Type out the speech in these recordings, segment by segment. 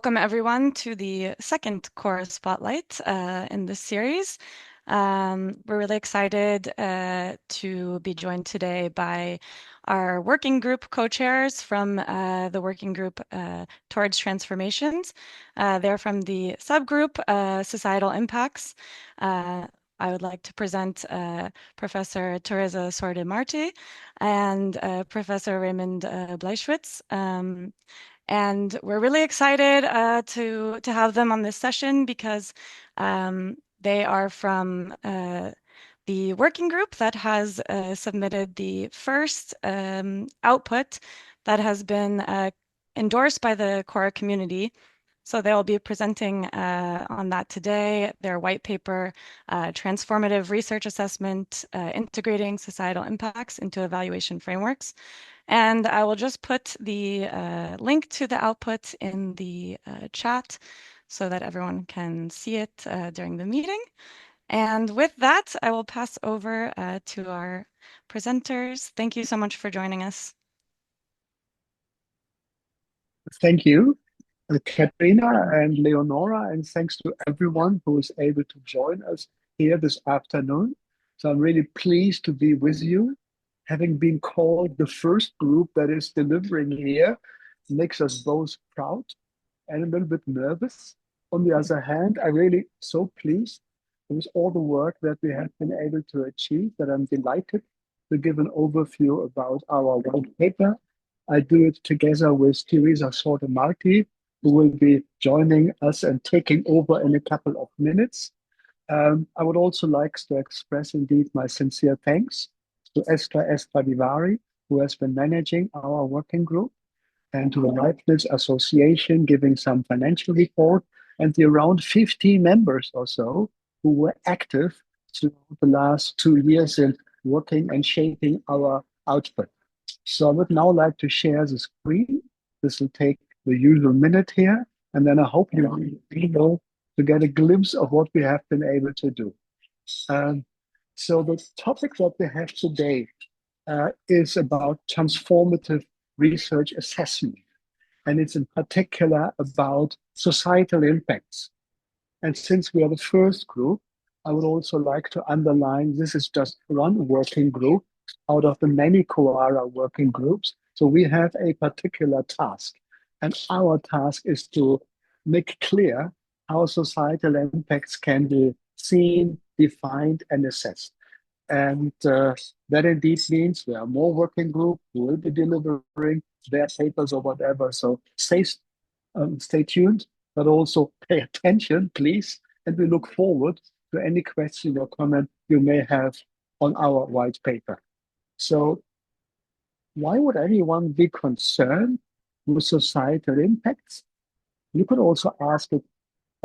Welcome everyone to the second CoARA Spotlight in this series. We're really excited to be joined today by our working group co-chairs from the working group towards transformations. They're from the subgroup Societal Impacts. I would like to present Professor Teresa Sorde Marti and Professor Raimund Blesichwitz. And we're really excited to have them on this session because they are from the working group that has submitted the first output that has been endorsed by the CoARA community. So they'll be presenting on that today, their white paper, Transformative Research Assessment, Integrating Societal Impacts into Evaluation Frameworks. And I will just put the link to the output in the chat so that everyone can see it during the meeting. And with that, I will pass over to our presenters. Thank you so much for joining us. Thank you, Katrina and Leonora, and thanks to everyone who is able to join us here this afternoon. So I'm really pleased to be with you. Having been called the first group that is delivering here makes us both proud and a little bit nervous. On the other hand, I'm really so pleased with all the work that we have been able to achieve that I'm delighted to give an overview about our white paper. I do it together with Teresa Sorde Marti, who will be joining us and taking over in a couple of minutes. I would also like to express indeed my sincere thanks to Esther Divari, who has been managing our working group, and to the Leibniz Association giving some financial report, and the around 50 members or so who were active through the last 2 years in working and shaping our output. So I would now like to share the screen. This will take the usual minute here, and then I hope you will be able to get a glimpse of what we have been able to do. So the topic that we have today is about transformative research assessment, and it's in particular about societal impacts. And since we are the first group, I would also like to underline this is just one working group out of the many CoARA working groups. So we have a particular task, and our task is to make clear how societal impacts can be seen, defined, and assessed. And that indeed means there are more working groups who will be delivering their papers or whatever. So stay tuned, but also pay attention, please. And we look forward to any question or comment you may have on our white paper. So why would anyone be concerned with societal impacts? You could also ask it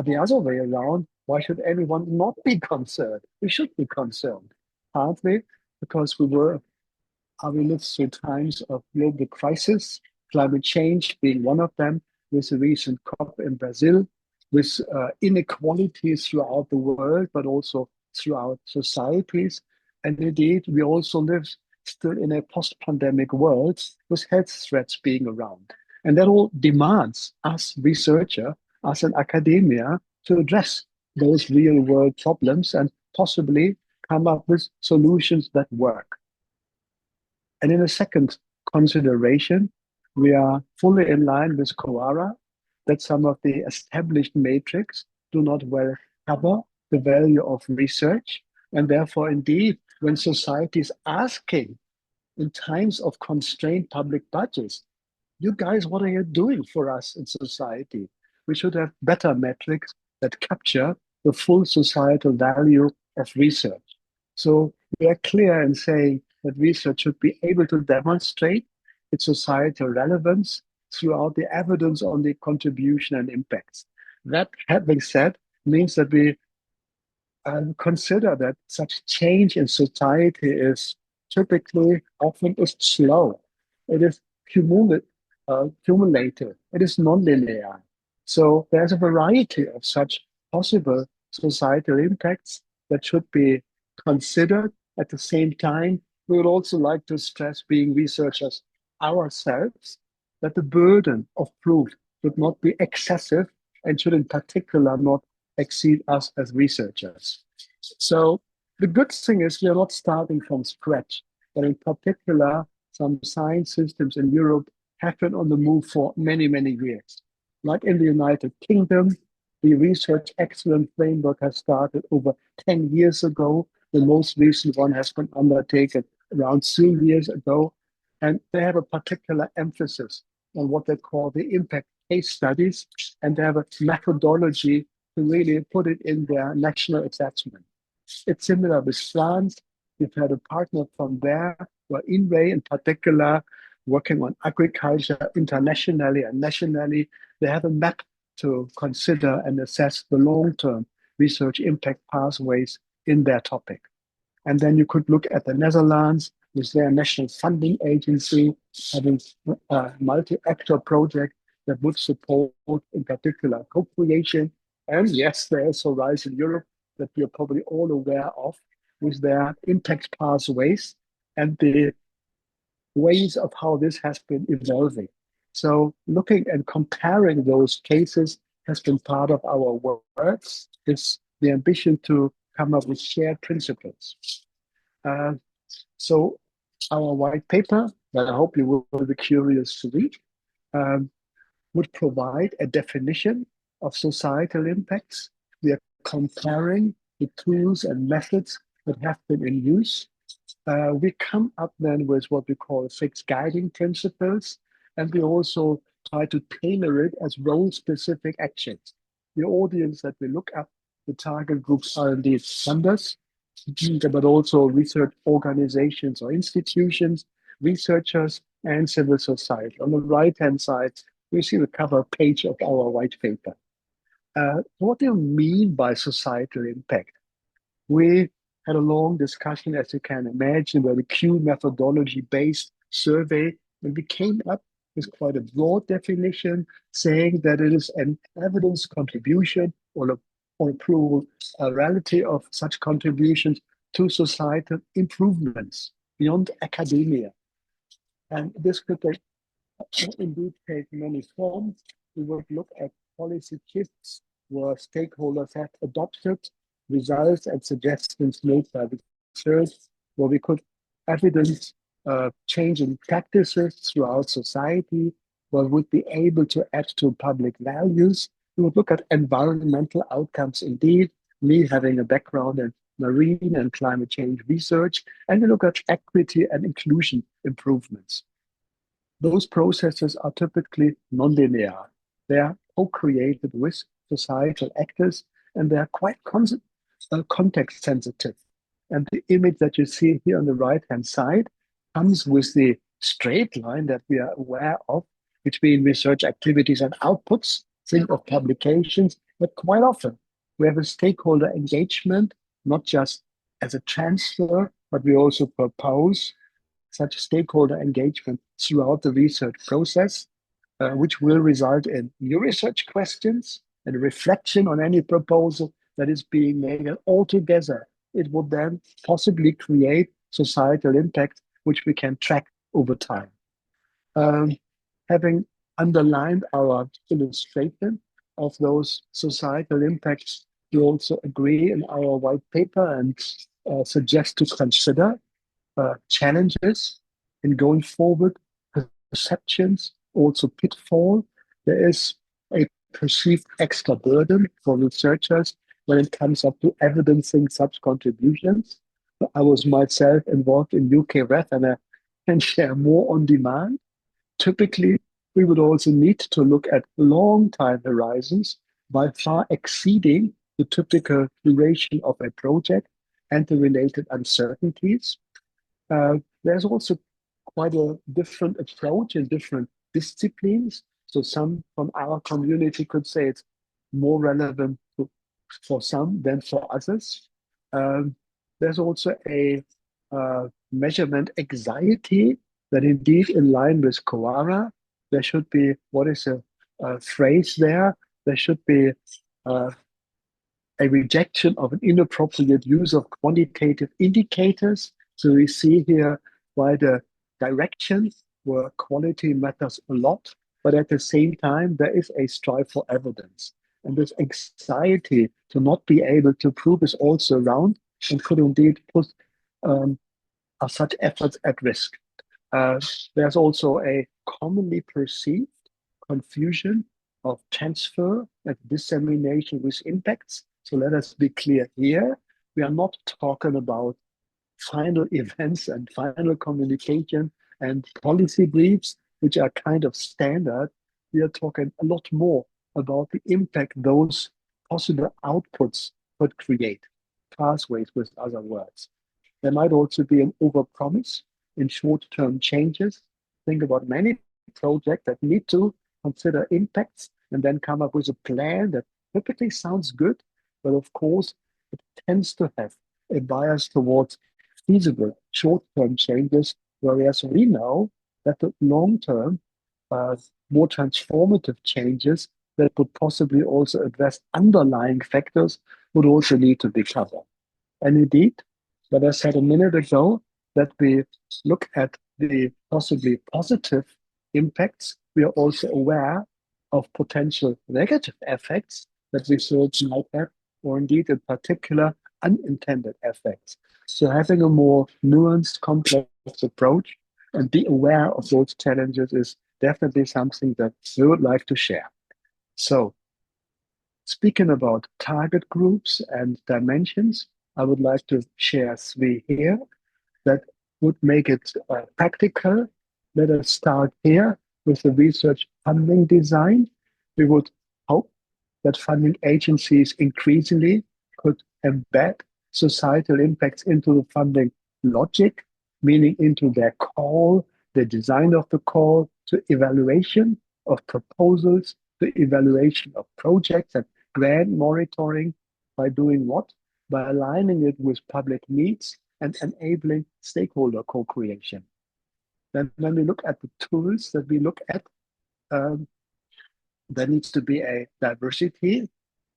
the other way around. Why should anyone not be concerned? We should be concerned, partly because we lived through times of global crisis, climate change being one of them, with the recent COP in Brazil, with inequalities throughout the world, but also throughout societies. And indeed, we also live still in a post-pandemic world with health threats being around. And that all demands us researchers, us in academia, to address those real world problems and possibly come up with solutions that work. And in a second consideration, we are fully in line with CoARA that some of the established metrics do not well cover the value of research. And therefore, indeed, when society is asking in times of constrained public budgets, you guys, what are you doing for us in society? We should have better metrics that capture the full societal value of research. So we are clear in saying that research should be able to demonstrate its societal relevance throughout the evidence on the contribution and impacts. That, having said, means that we consider that such change in society is typically often is slow. It is cumulative. It is non-linear. So there's a variety of such possible societal impacts that should be considered. At the same time, we would also like to stress, being researchers ourselves, that the burden of proof should not be excessive and should in particular not exceed us as researchers. So the good thing is we are not starting from scratch, but in particular, some science systems in Europe have been on the move for many, many years. Like in the United Kingdom, the Research Excellence Framework has started over 10 years ago. The most recent one has been undertaken around 2 years ago. And they have a particular emphasis on what they call the impact case studies. And they have a methodology to really put it in their national assessment. It's similar with France. We've had a partner from there, where INRAE in particular, working on agriculture internationally and nationally. They have a map to consider and assess the long-term research impact pathways in their topic. And then you could look at the Netherlands with their national funding agency having a multi-actor project that would support, in particular, co-creation. And yes, there is Horizon Europe that we are probably all aware of with their impact pathways and the ways of how this has been evolving. So looking and comparing those cases has been part of our work. It's the ambition to come up with shared principles. So our white paper, that I hope you will be curious to read, would provide a definition of societal impacts. We are comparing the tools and methods that have been in use. We come up then with what we call 6 guiding principles, and we also try to tailor it as role-specific actions. The audience that we look at, the target groups are indeed funders, but also research organizations or institutions, researchers, and civil society. On the right-hand side, we see the cover page of our white paper. What do you mean by societal impact? We had a long discussion, as you can imagine, with a Q methodology-based survey, and we came up with quite a broad definition, saying that it is an evidence contribution or a plurality of such contributions to societal improvements beyond academia. And this could indeed take many forms. We would look at policy shifts where stakeholders have adopted results and suggestions made by the research, where we could evidence change in practices throughout society, where we would be able to add to public values. We would look at environmental outcomes indeed, me having a background in marine and climate change research, and we look at equity and inclusion improvements. Those processes are typically nonlinear. They are co-created with societal actors, and they are quite context sensitive. And the image that you see here on the right-hand side comes with the straight line that we are aware of between research activities and outputs, think of publications, but quite often we have a stakeholder engagement, not just as a transfer, but we also propose such stakeholder engagement throughout the research process, which will result in new research questions and reflection on any proposal that is being made. And altogether, it would then possibly create societal impact, which we can track over time. Having underlined our illustration of those societal impacts, we also agree in our white paper and suggest to consider challenges in going forward, perceptions, also pitfall. There is a perceived extra burden for researchers when it comes up to evidencing such contributions. I was myself involved in UK REF, and I can share more on demand. Typically, we would also need to look at long time horizons by far exceeding the typical duration of a project and the related uncertainties. There's also quite a different approach in different disciplines. So some from our community could say it's more relevant for some than for others. There's also a measurement anxiety that indeed in line with CoARA, there should be, what is a phrase there? There should be a rejection of an inappropriate use of quantitative indicators. So we see here why the direction where quality matters a lot, but at the same time, there is a strive for evidence. And this anxiety to not be able to prove is also around and could indeed put such efforts at risk. Uh, there's also a commonly perceived confusion of transfer and dissemination with impacts. So let us be clear here. We are not talking about final events and final communication and policy briefs, which are kind of standard. We are talking a lot more about the impact those possible outputs could create, pathways with other words. There might also be an overpromise in short-term changes. Think about many projects that need to consider impacts and then come up with a plan that typically sounds good, but of course, it tends to have a bias towards feasible short-term changes, whereas we know that the long-term, more transformative changes that would possibly also address underlying factors would also need to be covered. And indeed, but I said a minute ago that we look at the possibly positive impacts, we are also aware of potential negative effects that research might have, or indeed in particular unintended effects. So having a more nuanced, complex approach and be aware of those challenges is definitely something that we would like to share. So speaking about target groups and dimensions, I would like to share three here that would make it practical. Let us start here with the research funding design. We would hope that funding agencies increasingly could embed societal impacts into the funding logic, meaning into their call, the design of the call, to evaluation of proposals, to evaluation of projects and grant monitoring. By doing what? By aligning it with public needs and enabling stakeholder co-creation. Then when we look at the tools that we look at, there needs to be a diversity.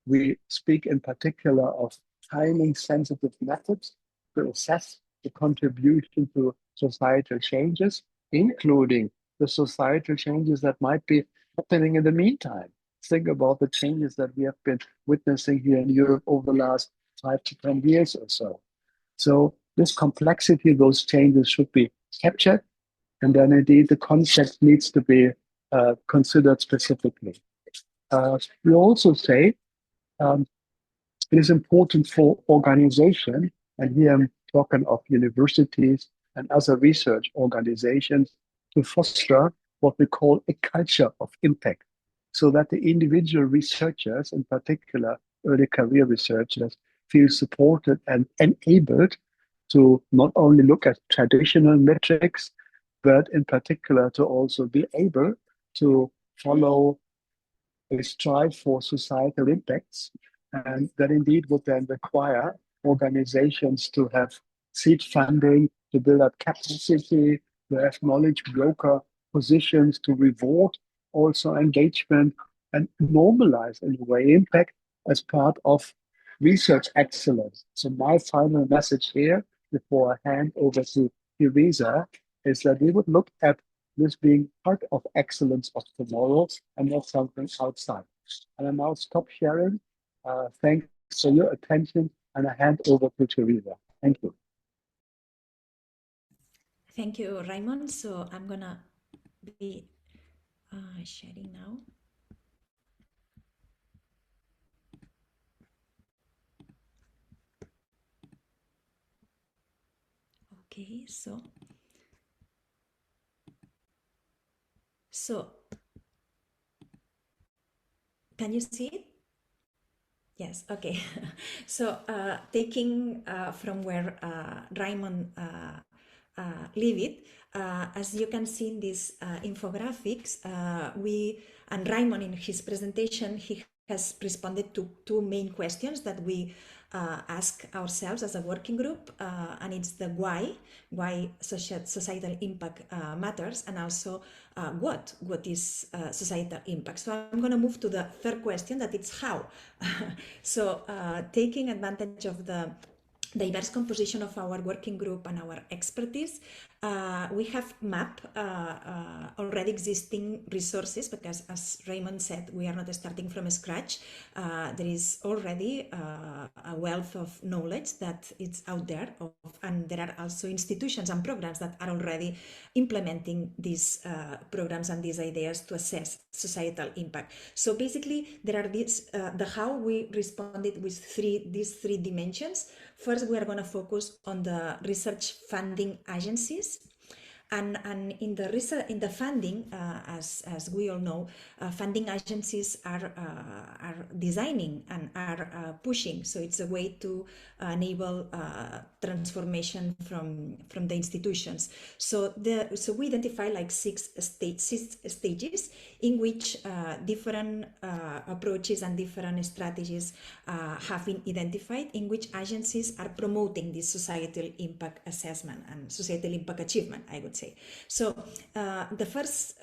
We speak in particular of timing sensitive methods to assess the contribution to societal changes, including the societal changes that might be happening in the meantime. Think about the changes that we have been witnessing here in Europe over the last 5 to 10 years or so. So this complexity, those changes should be captured, and then indeed the concept needs to be considered specifically. We also say it is important for organization, and here I'm talking of universities and other research organizations, to foster what we call a culture of impact, so that the individual researchers, in particular early career researchers, feel supported and enabled to not only look at traditional metrics, but in particular to also be able to follow a strive for societal impacts. And that indeed would then require organizations to have seed funding, to build up capacity, to have knowledge broker positions, to reward also engagement and normalize in a way impact as part of research excellence. So my final message here, before I hand over to Teresa, is that we would look at this being part of excellence of tomorrow and not something outside. And I now stop sharing. Thanks for your attention, and I hand over to Teresa. Thank you. Thank you, Raimund. So I'm gonna be sharing now. Okay, so can you see it? Yes, okay. So taking from where Raimund leave it, as you can see in these infographics, and Raimund in his presentation, he has responded to two main questions that we ask ourselves as a working group, and it's the why societal impact matters, and also what is societal impact. So I'm going to move to the third question, that it's how. So taking advantage of the diverse composition of our working group and our expertise, we have mapped already existing resources, because as Raimund said, we are not starting from scratch. There is already a wealth of knowledge that is out there, and there are also institutions and programs that are already implementing these programs and these ideas to assess societal impact. So basically, there are the how we responded with these three dimensions. First, we are going to focus on the research funding agencies. And in the funding, as we all know, funding agencies are designing and are pushing. So it's a way to enable transformation from the institutions. So we identify like six stages in which different approaches and different strategies have been identified, in which agencies are promoting this societal impact assessment and societal impact achievement, I would say. So the first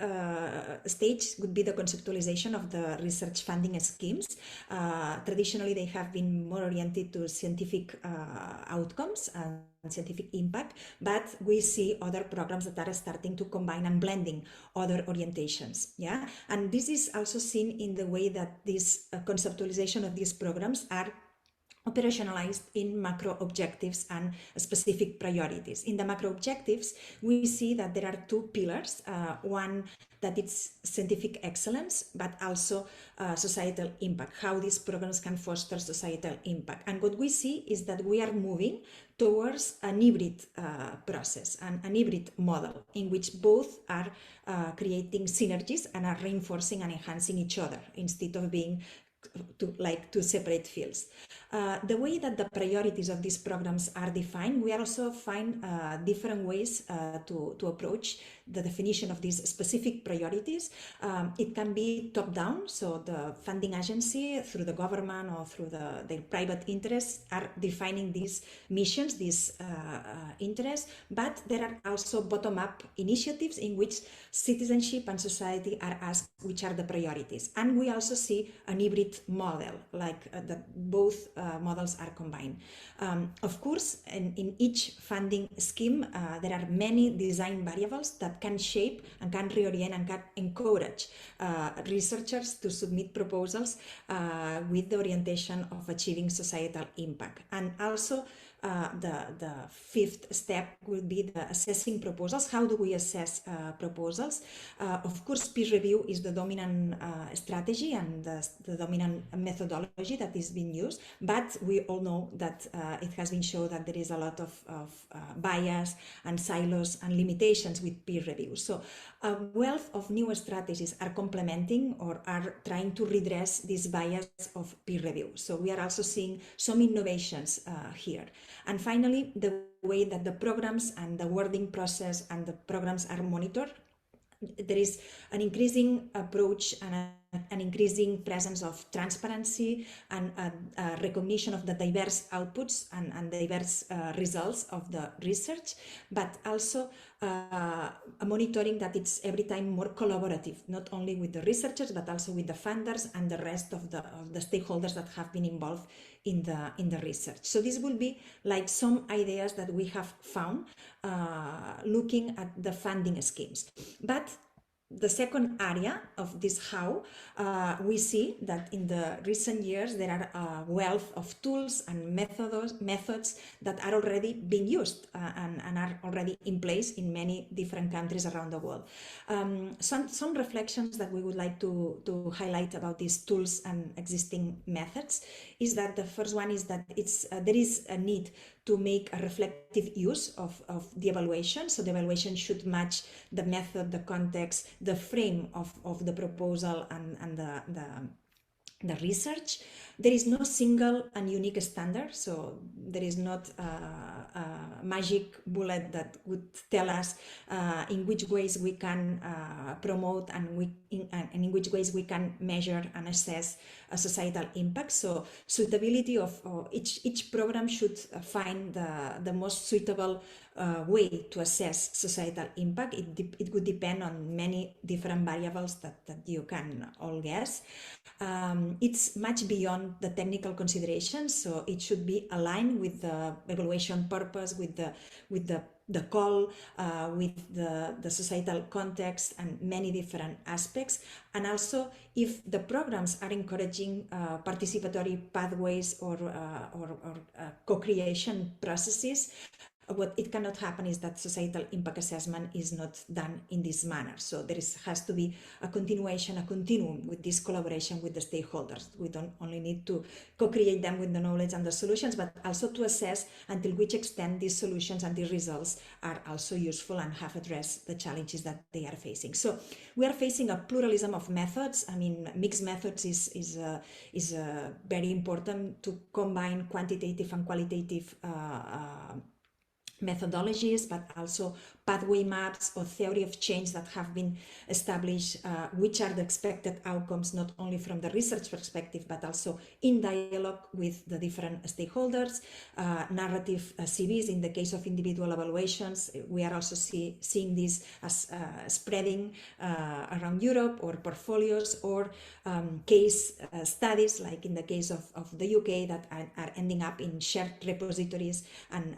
stage would be the conceptualization of the research funding schemes. Traditionally, they have been more oriented to scientific outcomes and scientific impact, but we see other programs that are starting to combine and blending other orientations. Yeah, and this is also seen in the way that this conceptualization of these programs are operationalized in macro objectives and specific priorities. In the macro objectives, we see that there are two pillars. One, that it's scientific excellence, but also societal impact, how these programs can foster societal impact. And what we see is that we are moving towards an hybrid process, and an hybrid model in which both are creating synergies and are reinforcing and enhancing each other instead of being two separate fields. The way that the priorities of these programs are defined, we also find different ways to approach the definition of these specific priorities. It can be top-down, so the funding agency through the government or through their private interests are defining these missions, these interests, but there are also bottom-up initiatives in which citizenship and society are asked which are the priorities. And we also see an hybrid model, like that both models are combined. Of course, in each funding scheme, there are many design variables that can shape and can reorient and can encourage researchers to submit proposals with the orientation of achieving societal impact. And also, the fifth step will be the assessing proposals. How do we assess proposals? Of course, peer review is the dominant strategy and the dominant methodology that is being used, but we all know that it has been shown that there is a lot of bias and silos and limitations with peer review. So a wealth of new strategies are complementing or are trying to redress this bias of peer review. So we are also seeing some innovations here. And finally, the way that the programs and the awarding process and the programs are monitored, there is an increasing approach and an increasing presence of transparency and recognition of the diverse outputs and diverse results of the research, but also a monitoring that it's every time more collaborative, not only with the researchers, but also with the funders and the rest of the stakeholders that have been involved in the research. So this will be like some ideas that we have found looking at the funding schemes. But the second area of this how, we see that in the recent years there are a wealth of tools and methods that are already being used and are already in place in many different countries around the world. Some reflections that we would like to highlight about these tools and existing methods is that the first one is that there is a need to make a reflective use of the evaluation. So the evaluation should match the method, the context, the frame of the proposal and the research. There is no single and unique standard, so there is not a magic bullet that would tell us in which ways we can promote and in which ways we can measure and assess a societal impact. So suitability of each program should find the most suitable way to assess societal impact. It would depend on many different variables that you can all guess. It's much beyond the technical considerations, so it should be aligned with the evaluation purpose, with the call, with the societal context and many different aspects. And also, if the programs are encouraging participatory pathways or co-creation processes, what it cannot happen is that societal impact assessment is not done in this manner. So there has to be a continuum with this collaboration with the stakeholders. We don't only need to co-create them with the knowledge and the solutions, but also to assess until which extent these solutions and these results are also useful and have addressed the challenges that they are facing. So we are facing a pluralism of methods. I mean, mixed methods is very important to combine quantitative and qualitative methodologies, but also pathway maps or theory of change that have been established, which are the expected outcomes, not only from the research perspective, but also in dialogue with the different stakeholders, narrative CVs in the case of individual evaluations. We are also seeing this as spreading around Europe, or portfolios, or case studies, like in the case of the UK, that are ending up in shared repositories and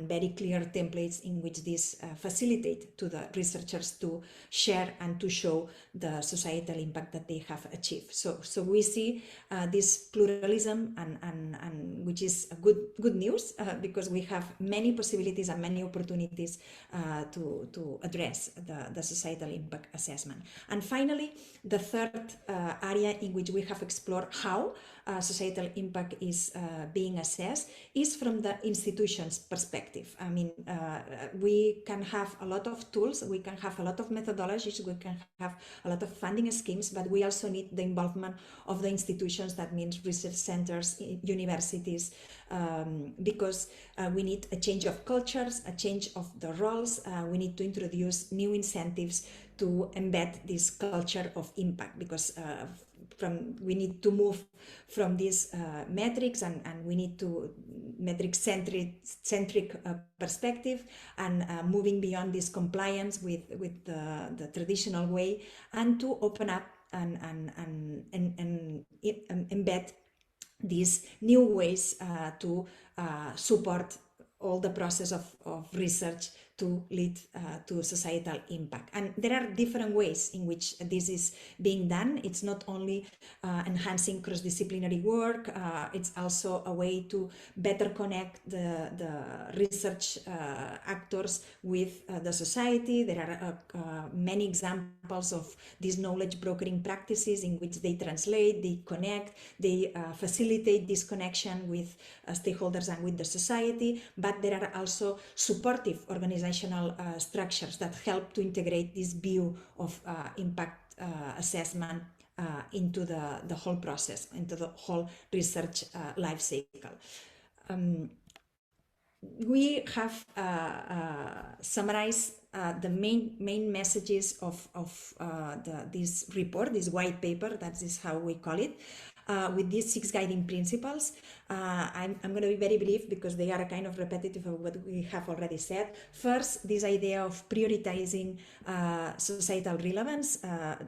very clear templates in which this facilitate to the researchers to share and to show the societal impact that they have achieved. So we see this pluralism, and which is good news, because we have many possibilities and many opportunities to address the societal impact assessment. And finally, the third area in which we have explored how societal impact is being assessed is from the institution's perspective. I mean, we can have a lot of tools, we can have a lot of methodologies, we can have a lot of funding schemes, but we also need the involvement of the institutions. That means research centers, universities, because we need a change of cultures, a change of the roles. We need to introduce new incentives to embed this culture of impact, because we need to move from these metrics, and we need to metric-centric perspective, and moving beyond this compliance with the traditional way, and to open up and embed these new ways to support all the process of research to lead to societal impact. And there are different ways in which this is being done. It's not only enhancing cross-disciplinary work, it's also a way to better connect the research actors with the society. There are many examples of these knowledge brokering practices in which they translate, they connect, they facilitate this connection with stakeholders and with the society. But there are also supportive organizational structures that help to integrate this view of impact assessment into the whole process, into the whole research life cycle. We have summarized the main messages of this report, this white paper, that is how we call it, with these 6 guiding principles. I'm going to be very brief because they are kind of repetitive of what we have already said. First, this idea of prioritizing societal relevance.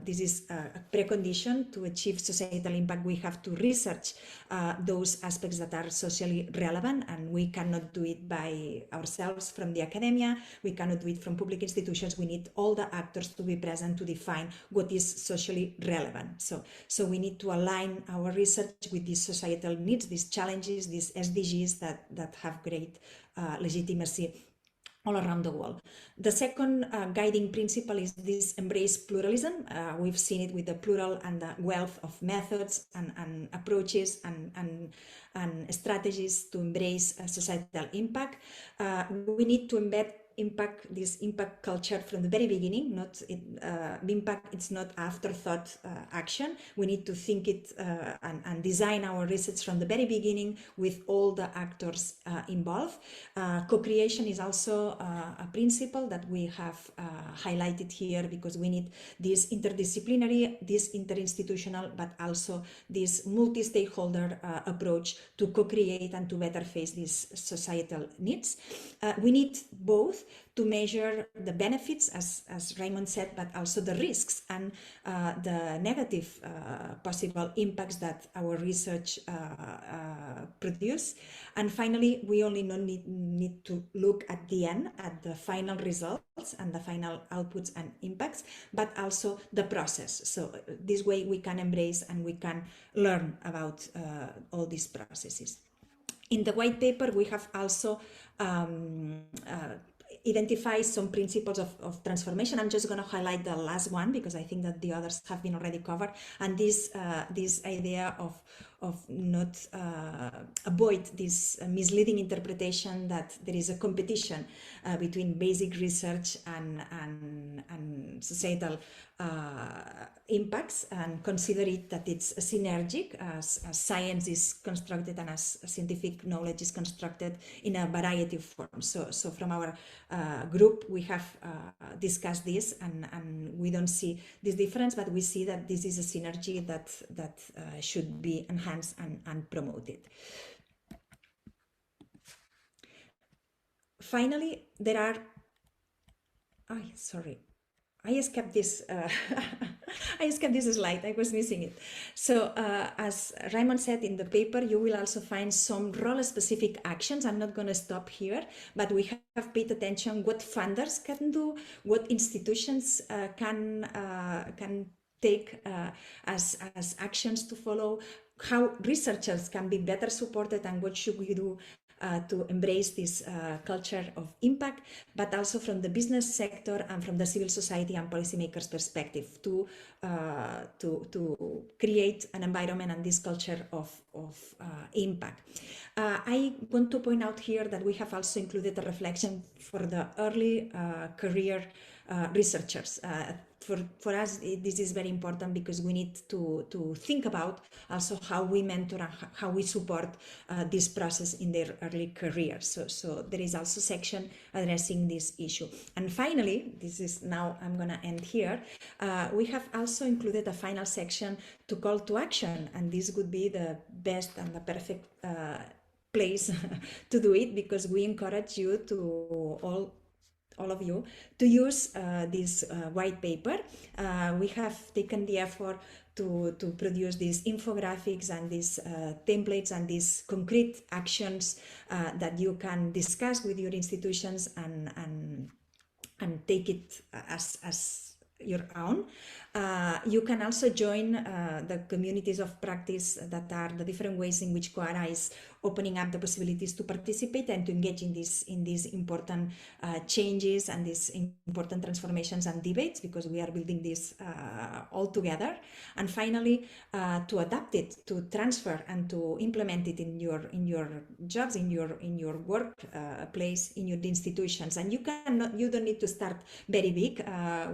This is a precondition to achieve societal impact. We have to research those aspects that are socially relevant, and we cannot do it by ourselves from the academia. We cannot do it from public institutions. We need all the actors to be present to define what is socially relevant. So we need to align our research with these societal needs, these challenges, these SDGs that have great legitimacy all around the world. The second guiding principle is this embrace pluralism. We've seen it with the plural and the wealth of methods and approaches and strategies to embrace societal impact. We need to embed this impact culture from the very beginning. Not impact. It's not afterthought action. We need to think it and design our research from the very beginning with all the actors involved. Co-creation is also a principle that we have highlighted here, because we need this interdisciplinary, this interinstitutional, but also this multi-stakeholder approach to co-create and to better face these societal needs. We need both to measure the benefits, as Raimund said, but also the risks and the negative possible impacts that our research produce. And finally, we only need to look at the end, at the final results and the final outputs and impacts, but also the process. So this way we can embrace and we can learn about all these processes. In the white paper, we have also identify some principles of transformation. I'm just going to highlight the last one because I think that the others have been already covered. And this idea of not avoid this misleading interpretation that there is a competition between basic research and societal impacts, and consider it that it's synergic as science is constructed and as scientific knowledge is constructed in a variety of forms. So from our group, we have discussed this, and we don't see this difference, but we see that this is a synergy that should be enhanced and promoted. Finally, there are, I escaped this. I escaped this slide. I was missing it. So, as Raimund said in the paper, you will also find some role-specific actions. I'm not going to stop here, but we have paid attention what funders can do, what institutions can take as actions to follow, how researchers can be better supported, and what should we do to embrace this culture of impact, but also from the business sector and from the civil society and policymakers' perspective to create an environment and this culture of impact. I want to point out here that we have also included a reflection for the early career researchers. For us, this is very important because we need to think about also how we mentor and how we support this process in their early career. So there is also a section addressing this issue. And finally, this is now I'm going to end here. We have also included a final section to call to action, and this would be the best and the perfect place to do it, because we encourage you to all of you to use this white paper. We have taken the effort to produce these infographics and these templates and these concrete actions that you can discuss with your institutions and take it as your own. You can also join the communities of practice that are the different ways in which CoARA is opening up the possibilities to participate and to engage in these important changes and these important transformations and debates, because we are building this all together. And finally, to adapt it, to transfer and to implement it in your jobs, in your work place, in your institutions. And you don't need to start very big.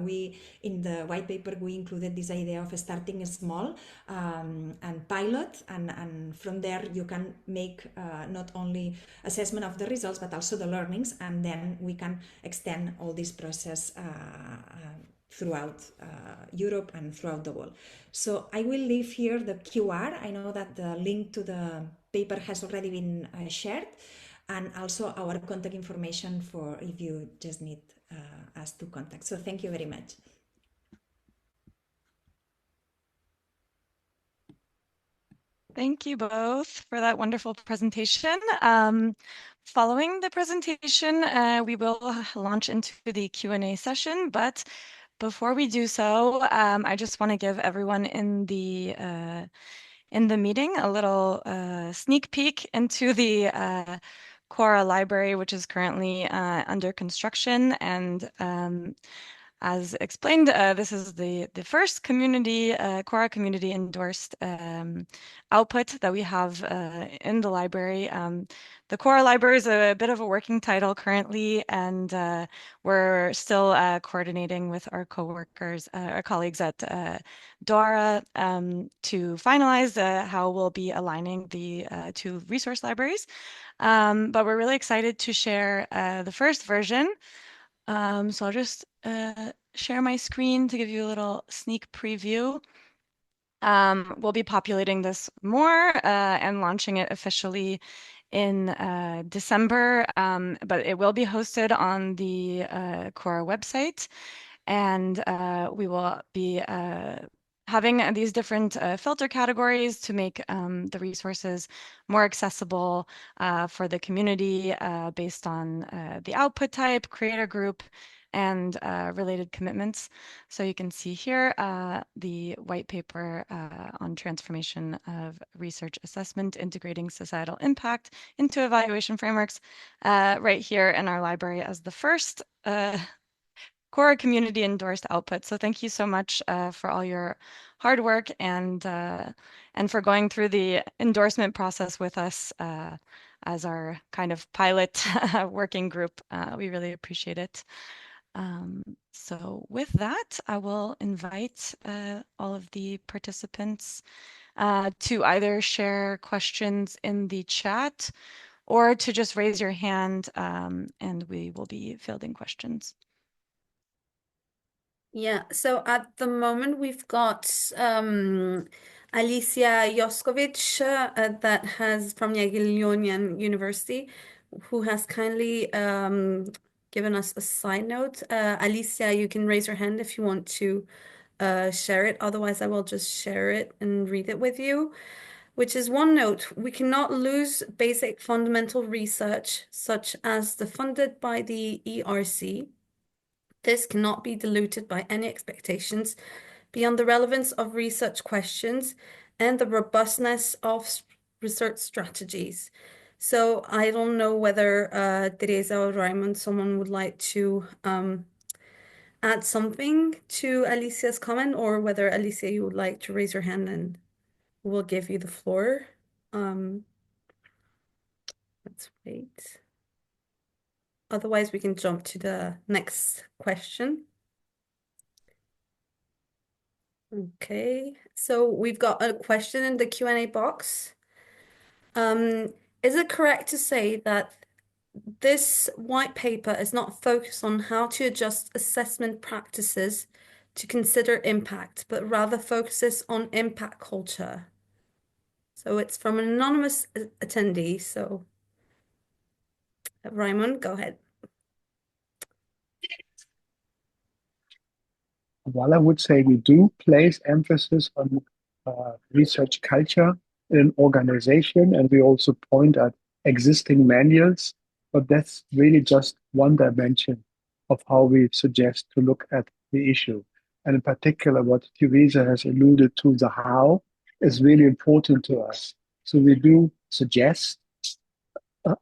We in the white paper we included this idea of starting small and pilot, and from there you can make not only assessment of the results but also the learnings, and then we can extend all this process throughout Europe and throughout the world. So I will leave here the QR. I know that the link to the paper has already been shared, and also our contact information for if you just need us to contact. So thank you very much. Thank you both for that wonderful presentation. Following the presentation, we will launch into the Q&A session, but before we do so, I just want to give everyone in the meeting a little sneak peek into the CoARA library, which is currently under construction, and as explained, this is the first community, CoARA Community endorsed output that we have in the library. The CoARA Library is a bit of a working title currently, and we're still coordinating with our co-workers, our colleagues at DORA to finalize how we'll be aligning the two resource libraries. But we're really excited to share the first version. So I'll just share my screen to give you a little sneak preview. We'll be populating this more and launching it officially in December, but it will be hosted on the CoARA website, and we will be having these different filter categories to make the resources more accessible for the community based on the output type, creator group, and related commitments. So you can see here the white paper on transformation of research assessment, integrating societal impact into evaluation frameworks right here in our library as the first CoARA Community endorsed output. So thank you so much for all your hard work and for going through the endorsement process with us as our kind of pilot working group. We really appreciate it. So with that, I will invite all of the participants to either share questions in the chat or to just raise your hand and we will be fielding questions. Yeah, so at the moment we've got Alicia Joskovic that has from Jagiellonian University, who has kindly given us a side note. Alicia, you can raise your hand if you want to share it. Otherwise, I will just share it and read it with you, which is one note. We cannot lose basic fundamental research, such as the funded by the ERC. This cannot be diluted by any expectations beyond the relevance of research questions and the robustness of research strategies. So I don't know whether Teresa or Raimund, someone would like to add something to Alicia's comment, or whether Alicia, you would like to raise your hand and we'll give you the floor. Let's wait. Otherwise, we can jump to the next question. Okay, so we've got a question in the Q&A box. Is it correct to say that this white paper is not focused on how to adjust assessment practices to consider impact, but rather focuses on impact culture? So it's from an anonymous attendee. So Raimund, go ahead. Well, I would say we do place emphasis on research culture in an organization, and we also point at existing manuals, but that's really just one dimension of how we suggest to look at the issue. And in particular, what Teresa has alluded to, the how, is really important to us. So we do suggest,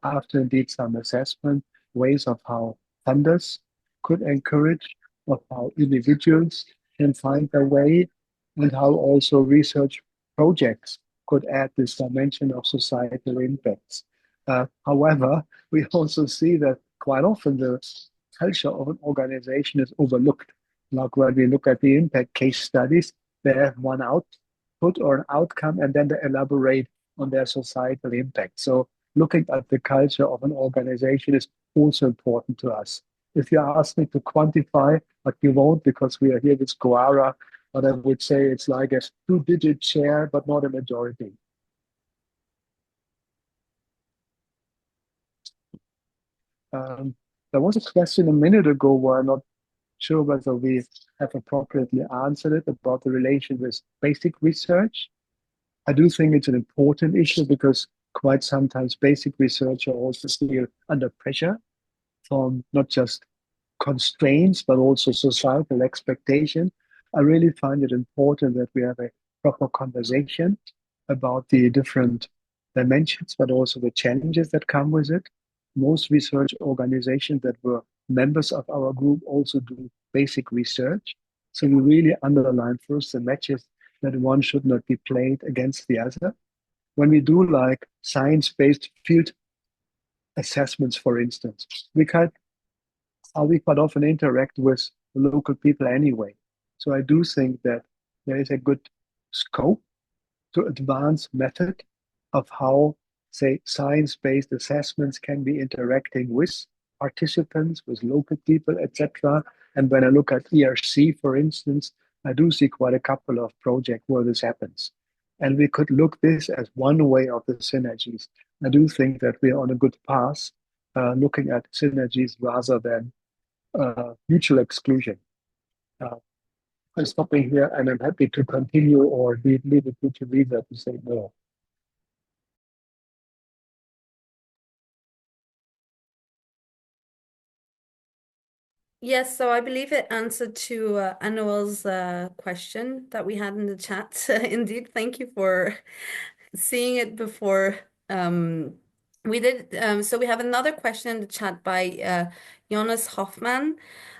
after indeed some assessment, ways of how funders could encourage, of how individuals can find their way, and how also research projects could add this dimension of societal impacts. However, we also see that quite often the culture of an organization is overlooked. Like when we look at the impact case studies, they have one output or an outcome, and then they elaborate on their societal impact. So looking at the culture of an organization is also important to us. If you ask me to quantify, but you won't because we are here with CoARA, but I would say it's like a 2-digit share, but not a majority. There was a question a minute ago where I'm not sure whether we have appropriately answered it about the relation with basic research. I do think it's an important issue because quite sometimes basic researchers also feel under pressure from not just constraints, but also societal expectation. I really find it important that we have a proper conversation about the different dimensions, but also the challenges that come with it. Most research organizations that were members of our group also do basic research. So we really underline first the matches that one should not be played against the other. When we do like science-based field assessments, for instance, we quite often interact with local people anyway. So I do think that there is a good scope to advance method of how, say, science-based assessments can be interacting with participants, with local people, etc. And when I look at ERC, for instance, I do see quite a couple of projects where this happens. And we could look this as one way of the synergies. I do think that we are on a good path, looking at synergies rather than mutual exclusion. I'm stopping here and I'm happy to continue or leave it to Teresa to say more. Yes, so I believe it answered to Anuel's question that we had in the chat. Indeed, thank you for seeing it before we did. So we have another question in the chat by Jonas Hoffman.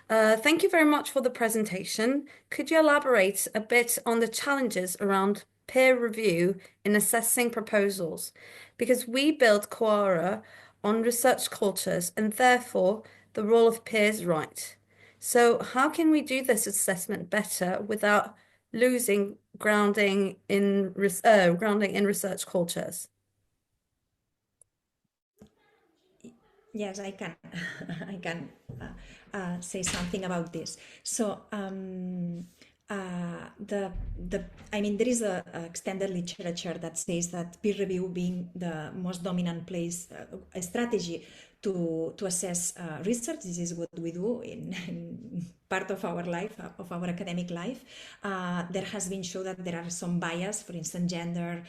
Thank you very much for the presentation. Could you elaborate a bit on the challenges around peer review in assessing proposals? Because we build CoARA on research cultures and therefore the role of peers right. So how can we do this assessment better without losing grounding in research cultures? Yes, I can. I can say something about this. So I mean, there is a extended literature that says that peer review being the most dominant place strategy to assess research. This is what we do in part of our life, of our academic life. There has been shown that there are some bias, for instance, gender,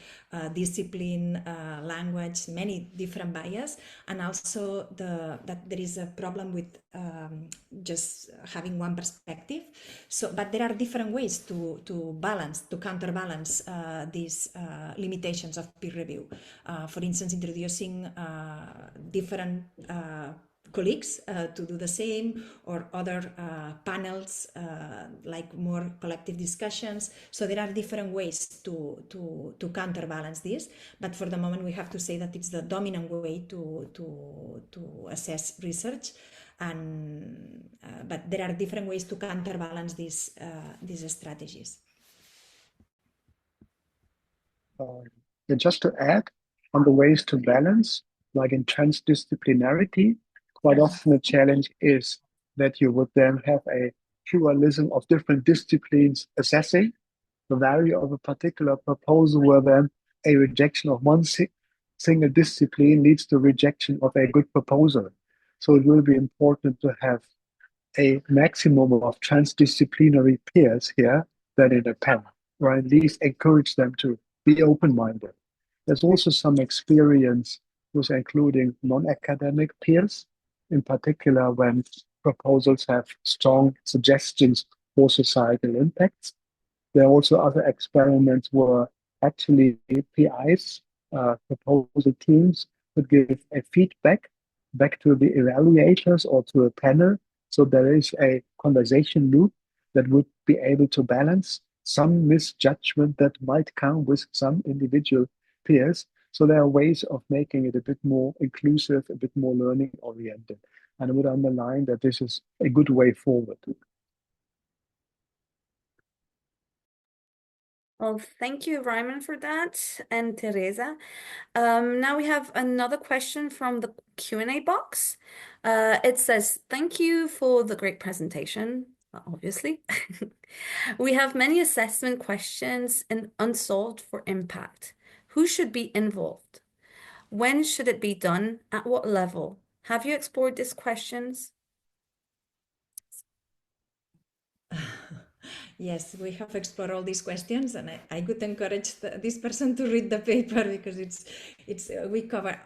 discipline, language, many different bias, and also that there is a problem with just having one perspective. So, but there are different ways to counterbalance these limitations of peer review. For instance, introducing different colleagues to do the same, or other panels, like more collective discussions. So there are different ways to counterbalance this, but for the moment we have to say that it's the dominant way to assess research. And but there are different ways to counterbalance these strategies. And just to add on the ways to balance, like in transdisciplinarity, quite often the challenge is that you would then have a pluralism of different disciplines assessing the value of a particular proposal, where then a rejection of one single discipline leads to rejection of a good proposal. So it will be important to have a maximum of transdisciplinary peers here than in a panel, or at least encourage them to be open-minded. There's also some experience with including non-academic peers, in particular when proposals have strong suggestions for societal impacts. There are also other experiments where actually PIs, proposal teams, could give a feedback back to the evaluators or to a panel. So there is a conversation loop that would be able to balance some misjudgment that might come with some individual peers. So there are ways of making it a bit more inclusive, a bit more learning oriented. And I would underline that this is a good way forward. Well, thank you, Raimund, for that, and Teresa. Now we have another question from the Q&A box. It says, thank you for the great presentation, obviously. We have many assessment questions and unsolved for impact. Who should be involved? When should it be done? At what level? Have you explored these questions? Yes, we have explored all these questions, and I would encourage this person to read the paper, because we cover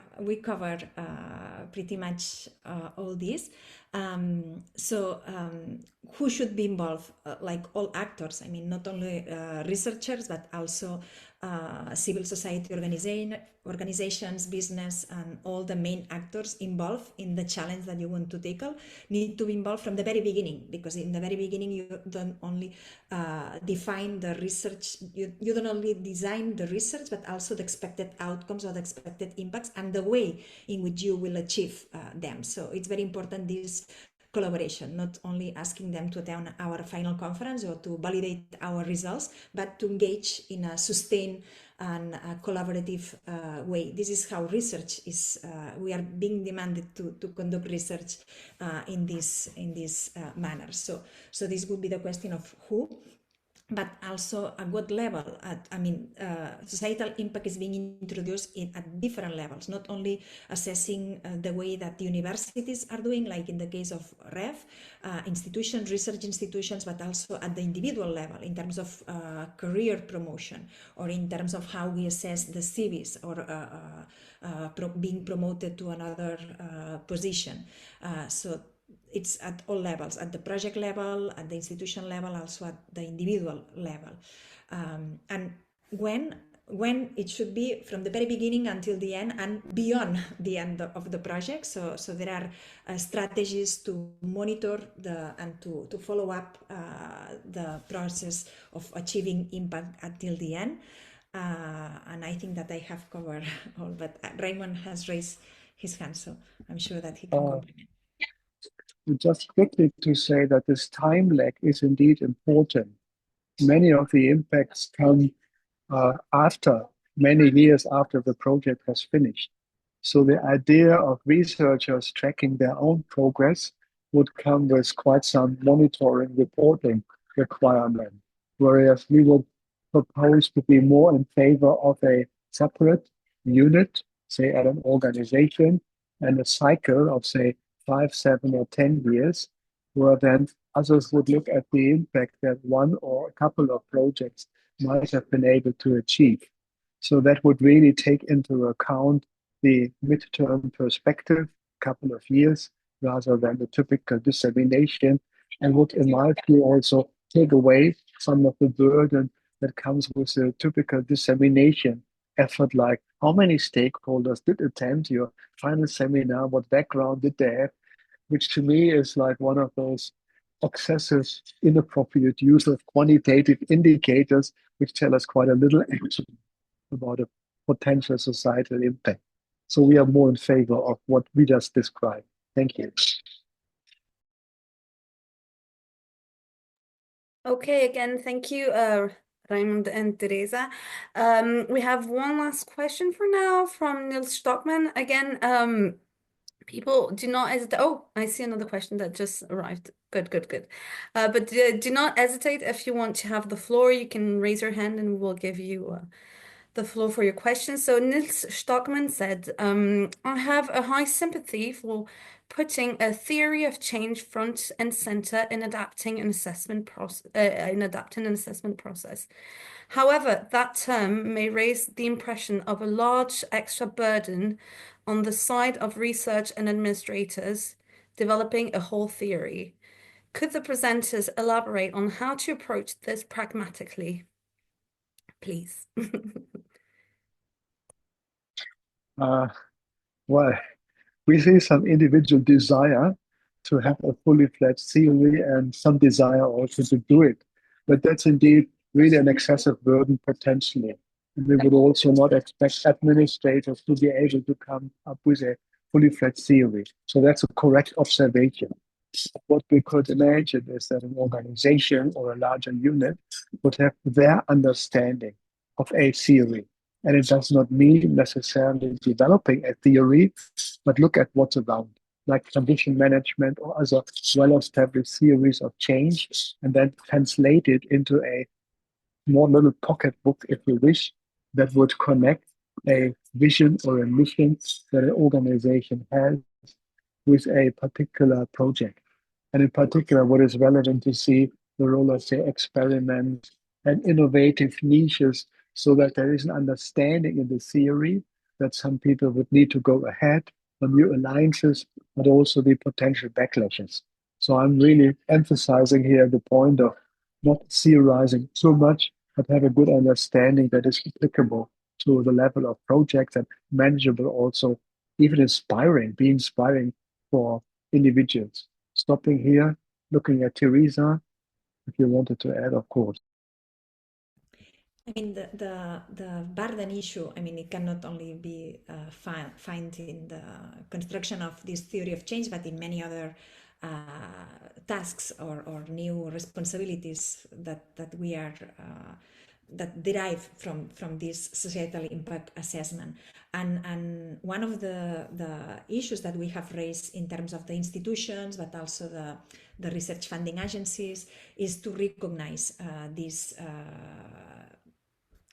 pretty much all this. Who should be involved? Like all actors. I mean, not only researchers, but also civil society organizations, business, and all the main actors involved in the challenge that you want to tackle need to be involved from the very beginning, because in the very beginning you don't only define the research, you don't only design the research, but also the expected outcomes or the expected impacts and the way in which you will achieve them. So it's very important, this collaboration, not only asking them to attend our final conference or to validate our results, but to engage in a sustained and a collaborative way. This is how research is, we are being demanded to conduct research in this manner. So this would be the question of who, but also at what level. Societal impact is being introduced at different levels, not only assessing the way that universities are doing, like in the case of REF, institutions, research institutions, but also at the individual level in terms of career promotion, or in terms of how we assess the CVs, or being promoted to another position. So it's at all levels, at the project level, at the institution level, also at the individual level. And when it should be from the very beginning until the end and beyond the end of the project. So there are strategies to monitor and to follow up the process of achieving impact until the end. And I think that I have covered all, but Raimund has raised his hand, so I'm sure that he can complement. Just quickly to say that this time lag is indeed important. Many of the impacts come after many years after the project has finished. So the idea of researchers tracking their own progress would come with quite some monitoring, reporting requirement, whereas we would propose to be more in favor of a separate unit, say at an organization, and a cycle of, say, 5, 7, or 10 years, where then others would look at the impact that one or a couple of projects might have been able to achieve. So that would really take into account the midterm perspective, couple of years, rather than the typical dissemination, and would, in my view, also take away some of the burden that comes with the typical dissemination effort, like how many stakeholders did attend your final seminar, what background did they have, which to me is like one of those excessive, inappropriate use of quantitative indicators, which tell us quite a little actually about a potential societal impact. So we are more in favor of what we just described. Thank you. Okay, again, thank you, Raimund and Teresa. We have one last question for now from Nils Stockman. Again, people do not hesitate. Oh, I see another question that just arrived. Good. But do not hesitate. If you want to have the floor, you can raise your hand and we'll give you the floor for your question. So Nils Stockman said, I have a high sympathy for putting a theory of change front and center in adapting an assessment process. However, that term may raise the impression of a large extra burden on the side of research and administrators developing a whole theory. Could the presenters elaborate on how to approach this pragmatically, please? Well, we see some individual desire to have a fully fledged theory and some desire also to do it. But that's indeed really an excessive burden potentially. And we would also not expect administrators to be able to come up with a fully fledged theory. So that's a correct observation. What we could imagine is that an organization or a larger unit would have their understanding of a theory. And it does not mean necessarily developing a theory, but look at what's around, like condition management or other well-established theories of change, and then translate it into a small little pocketbook, if you wish, that would connect a vision or a mission that an organization has with a particular project. And in particular, what is relevant to see the role of, say, experiments and innovative niches, so that there is an understanding in the theory that some people would need to go ahead on new alliances, but also the potential backlashes. So I'm really emphasizing here the point of not theorizing too much, but have a good understanding that is applicable to the level of projects and manageable also, even inspiring, be inspiring for individuals. Stopping here, looking at Teresa, if you wanted to add, of course. I mean, the burden issue, I mean, it cannot only be found in the construction of this theory of change, but in many other tasks or new responsibilities that we are that derive from this societal impact assessment. And one of the issues that we have raised in terms of the institutions, but also the research funding agencies, is to recognize this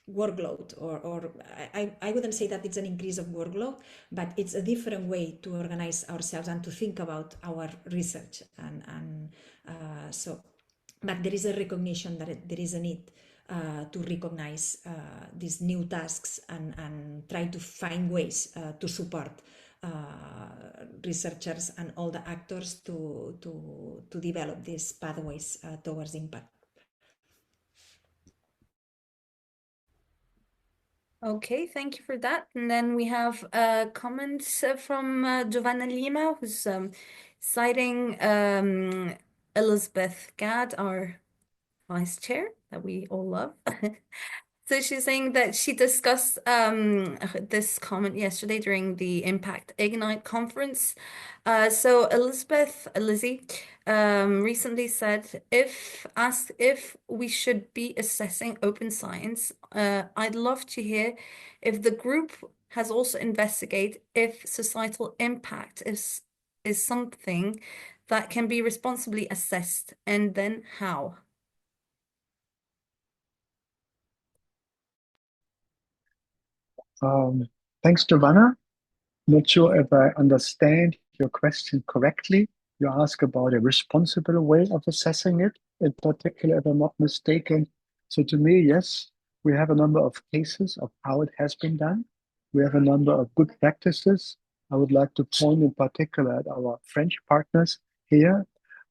workload, or I wouldn't say that it's an increase of workload, but it's a different way to organize ourselves and to think about our research. And so, but there is a recognition that there is a need to recognize these new tasks and try to find ways to support researchers and all the actors to develop these pathways towards impact. Okay, thank you for that. And then we have comments from Giovanna Lima, who's citing Elizabeth Gadd, our vice chair that we all love. So she's saying that she discussed this comment yesterday during the Impact Ignite conference. So Lizzie, recently said, asked if we should be assessing open science, I'd love to hear if the group has also investigated if societal impact is something that can be responsibly assessed, and then how. Thanks, Giovanna. Not sure if I understand your question correctly. You ask about a responsible way of assessing it, in particular, if I'm not mistaken. So to me, yes, we have a number of cases of how it has been done. We have a number of good practices. I would like to point in particular at our French partners here,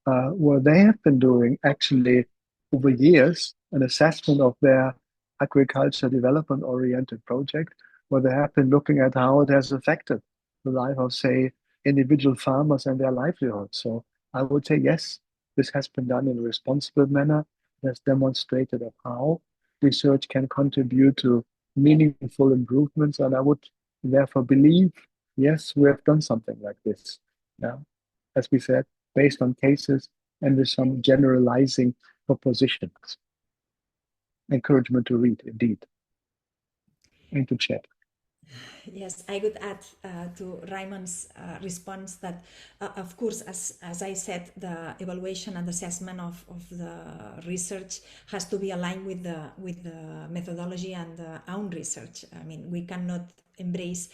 where they have been doing actually over years an assessment of their agriculture development oriented project, where they have been looking at how it has affected the life of, say, individual farmers and their livelihood. So I would say, yes, this has been done in a responsible manner. It has demonstrated of how research can contribute to meaningful improvements. And I would therefore believe, yes, we have done something like this. Yeah. As we said, based on cases and with some generalizing propositions. Encouragement to read, indeed, and to check. Yes, I would add to Raimund's response that, of course, as I said, the evaluation and assessment of the research has to be aligned with the methodology and the own research. I mean, we cannot embrace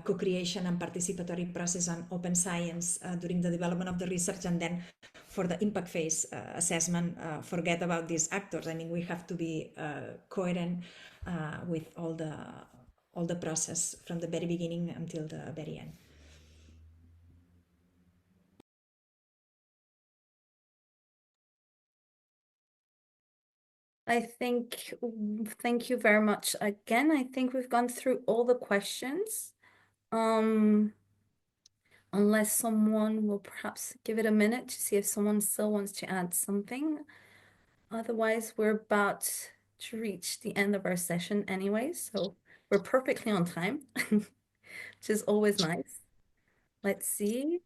co-creation and participatory process and open science during the development of the research, and then for the impact phase assessment, forget about these actors. I mean, we have to be coherent with all the process from the very beginning until the very end. Thank you very much again. I think we've gone through all the questions. Unless someone will perhaps give it a minute to see if someone still wants to add something. Otherwise, we're about to reach the end of our session anyway, so we're perfectly on time, which is always nice. Let's see.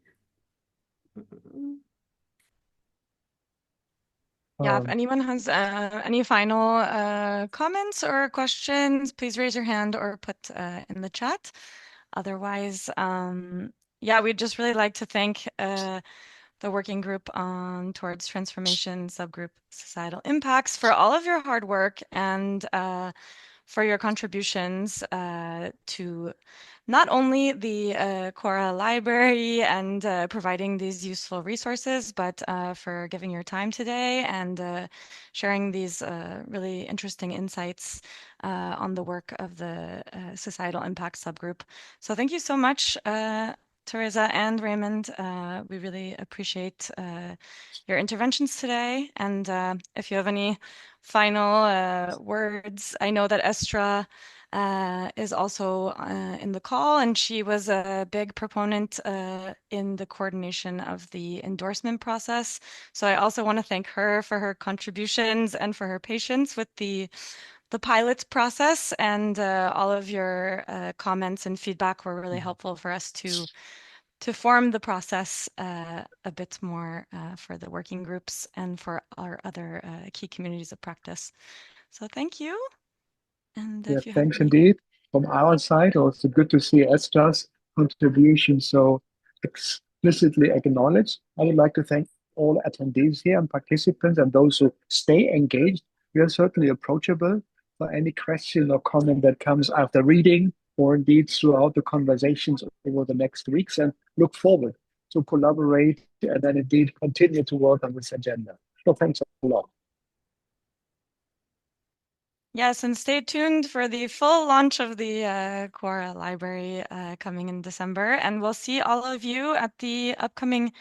Yeah, if anyone has any final comments or questions, please raise your hand or put in the chat. Otherwise, yeah, we'd just really like to thank the working group on towards transformation subgroup societal impacts for all of your hard work and for your contributions to not only the CoARA library and providing these useful resources, but for giving your time today and sharing these really interesting insights on the work of the societal impact subgroup. So thank you so much Teresa and Raimund. We really appreciate your interventions today. And if you have any final words, I know that Estra is also in the call, and she was a big proponent in the coordination of the endorsement process. So I also want to thank her for her contributions and for her patience with the pilot process, and all of your comments and feedback were really helpful for us to form the process a bit more for the working groups and for our other key communities of practice. So thank you. And Yeah, if you have thanks any... indeed. From our side, also good to see Estra's contribution so explicitly acknowledged. I would like to thank all attendees here and participants and those who stay engaged. We are certainly approachable for any question or comment that comes after reading or indeed throughout the conversations over the next weeks, and look forward to collaborate and then indeed continue to work on this agenda. So thanks a lot. Yes, and stay tuned for the full launch of the CoARA library coming in December. And we'll see all of you at the upcoming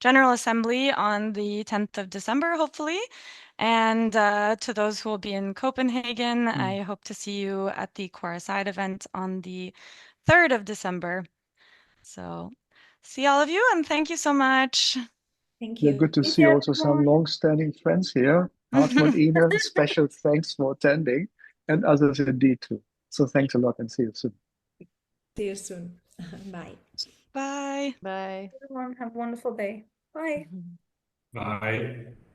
General Assembly on the 10th of December, hopefully. And to those who will be in Copenhagen, I hope to see you at the CoARA Side event on the 3rd of December. So see all of you, and thank you so much. Thank Yeah, you. good to see also some long-standing friends here. Hartmut, Ina, special thanks for attending, and others indeed too. So thanks a lot and see you soon. See you soon. Bye. Bye. Bye. Everyone, have a wonderful day. Bye. Bye.